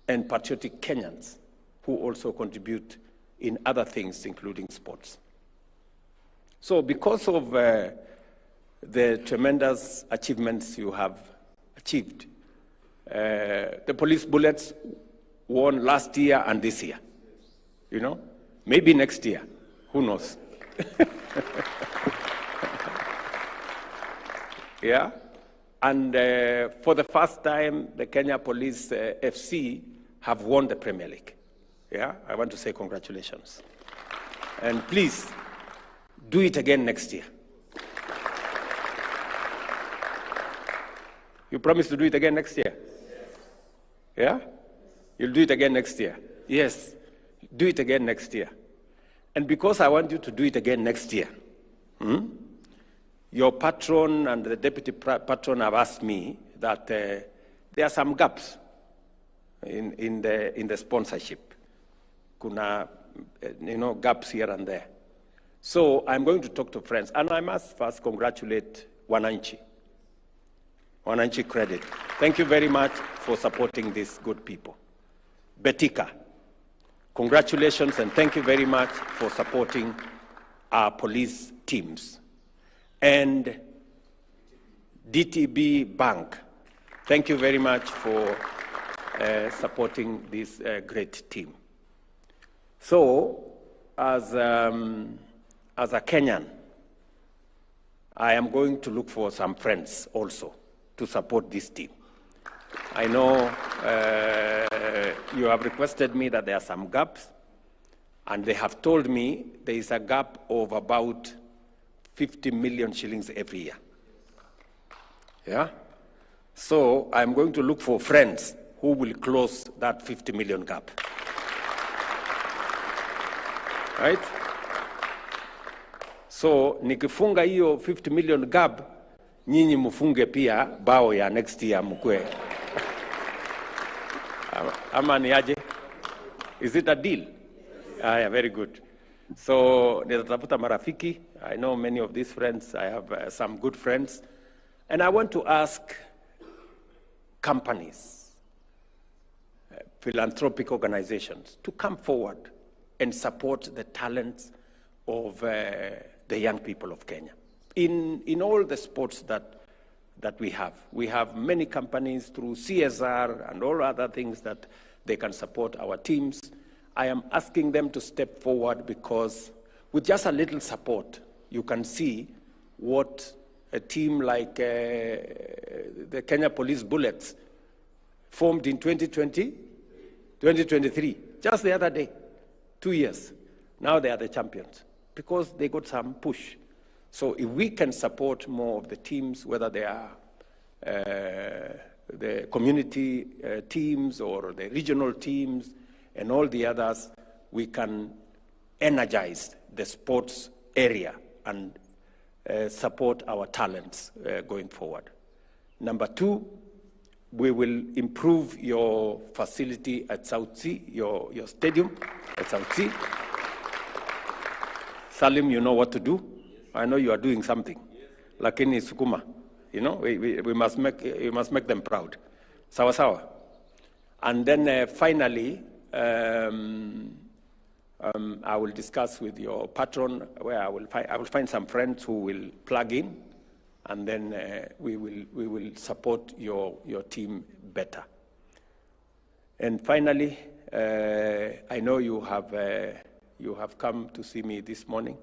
and patriotic Kenyans who also contribute in other things, including sports. So because of the tremendous achievements you have achieved, the police bullets won last year and this year. Maybe next year, who knows? Yeah, and for the first time, the Kenya Police FC have won the Premier League. Yeah, I want to say congratulations. And please, do it again next year. You promise to do it again next year? Yeah? You'll do it again next year? Yes, do it again next year. And because I want you to do it again next year, Your patron and the deputy patron have asked me that there are some gaps in the sponsorship. Kuna, gaps here and there. So I'm going to talk to friends, and I must first congratulate Wananchi. Wananchi credit. Thank you very much for supporting these good people. Betika, congratulations and thank you very much for supporting our police teams. And DTB Bank, thank you very much for supporting this great team. So, as a Kenyan, I am going to look for some friends also to support this team. I know you have requested me that there are some gaps, and they have told me there is a gap of about 50 million shillings every year. Yeah? So I'm going to look for friends who will close that 50 million gap. Right? So nikifunga hiyo 50 million gap, nyinyi mufunge pia bao ya next year mkwe. Ama ni aje? Is it a deal? Yeah, very good. So nitatafuta marafiki. I know many of these friends. I have some good friends. And I want to ask companies, philanthropic organizations to come forward and support the talents of the young people of Kenya. In all the sports that we have many companies through CSR and all other things that they can support our teams. I am asking them to step forward because with just a little support, you can see what a team like the Kenya Police Bullets formed in 2023, just the other day, 2 years. Now they are the champions because they got some push. So if we can support more of the teams, whether they are the community teams or the regional teams and all the others, we can energize the sports area and support our talents going forward. Number two, we will improve your facility at South Sea, your stadium at South Sea. Salim, you know what to do. I know you are doing something. Lakini sukuma, we must make them proud. Sawa sawa. And then finally, I will discuss with your patron where I will find some friends who will plug in, and then we will support your team better. And finally, I know you have come to see me this morning.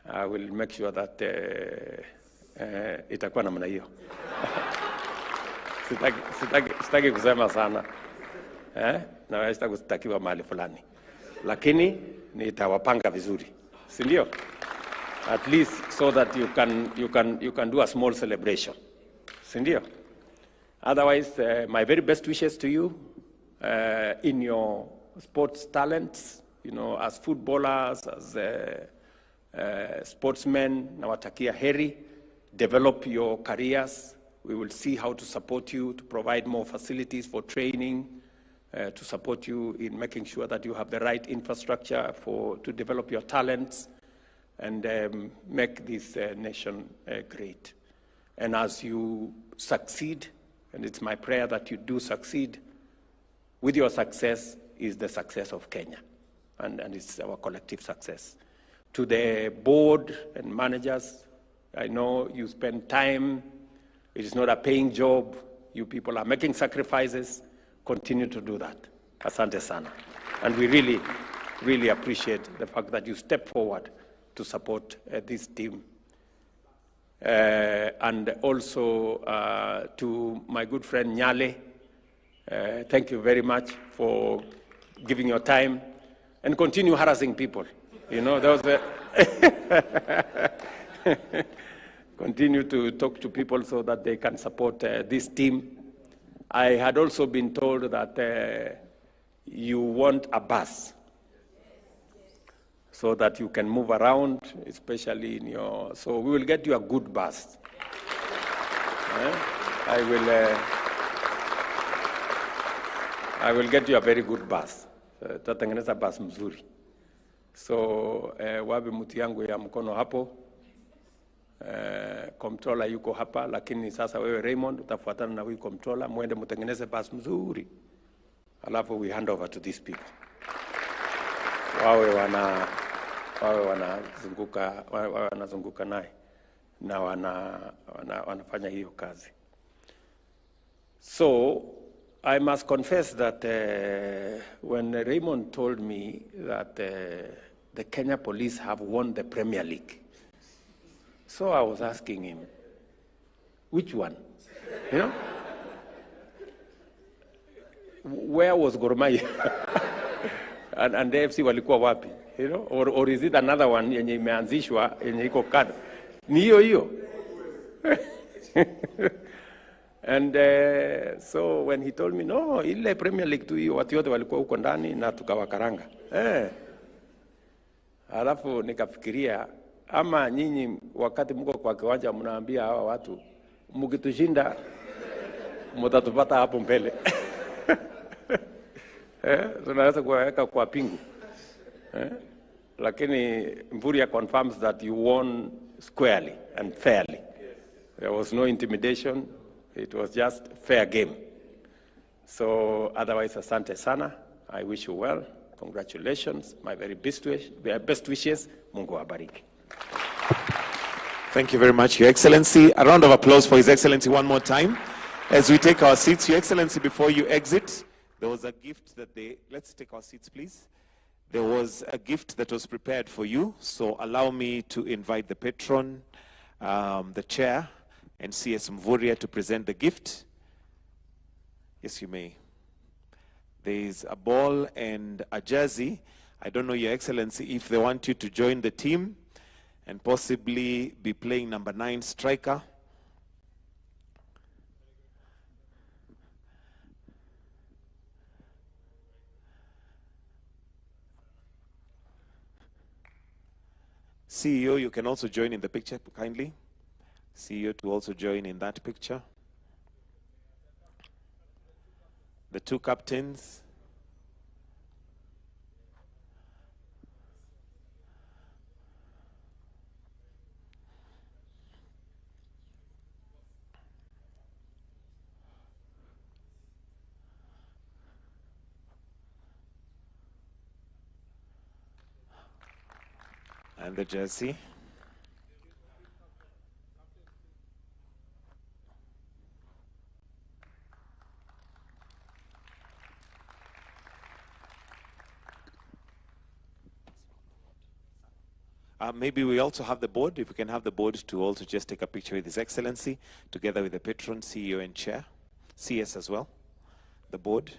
I will make sure that itakuwa namna hiyo. Sitaki kusema sana. Na sitakiwa mahali fulani. Lakini nitawapanga vizuri. Si ndio? At least so that you can do a small celebration. Si ndio? Otherwise, my very best wishes to you in your sports talents, as footballers, as sportsmen, nawatakia heri, develop your careers. We will see how to support you, to provide more facilities for training, to support you in making sure that you have the right infrastructure to develop your talents and make this nation great. And as you succeed, and it's my prayer that you do succeed, with your success is the success of Kenya, and it's our collective success. To the board and managers, I know you spend time. It is not a paying job. You people are making sacrifices. Continue to do that. Asante sana. And we really, really appreciate the fact that you step forward to support this team. And also to my good friend Nyale, thank you very much for giving your time and continue harassing people. Continue to talk to people so that they can support this team. I had also been told that you want a bus. so that you can move around, especially in your, so we will get you a good bus. I will get you a very good bus. Tutatengeneza bus mzuri. So wapi mtu yangu ya mkono hapo, comptroller yuko hapa, lakini sasa wewe Raymond utafuatana na huyu comptroller, muende mtengeneze bus mzuri, alafu we hand over to these people, wawe wanazunguka naye na wanafanya hiyo kazi. So I must confess that when Raymond told me that the Kenya police have won the Premier League, so I was asking him, which one? You know? Where was Gor Mahia? and the FC walikuwa wapi? You know? Or is it another one yenye imeanzishwa yenye iko kado? Ni hiyo. And so when he told me, no, ile Premier League tu hiyo, watu wote walikuwa huko ndani na tukawakaranga. Alafu nikafikiria, ama nyinyi wakati mko kwa kiwanja mnaambia hawa watu, mkitushinda mtatupata hapo mbele. Tunaweza kuweka kwa pingu. Lakini Mvurya confirms that you won squarely and fairly. There was no intimidation. It was just fair game. So otherwise, asante sana. I wish you well. Congratulations. My very best wishes. Mungu abariki. Thank you very much, Your Excellency. A round of applause for His Excellency one more time. As we take our seats, Your Excellency, before you exit, there was a gift that let's take our seats, please. There was a gift that was prepared for you. So allow me to invite the patron, the chair, and CS Mvurya to present the gift. Yes, you may. There is a ball and a jersey. I don't know, Your Excellency, if they want you to join the team and possibly be playing number 9 striker. CEO, you can also join in the picture, kindly. CEO to also join in that picture. The 2 captains. And the jersey. Maybe we also have the board. If we can have the board to also just take a picture with His Excellency, together with the patron, CEO and chair, CS as well, the board.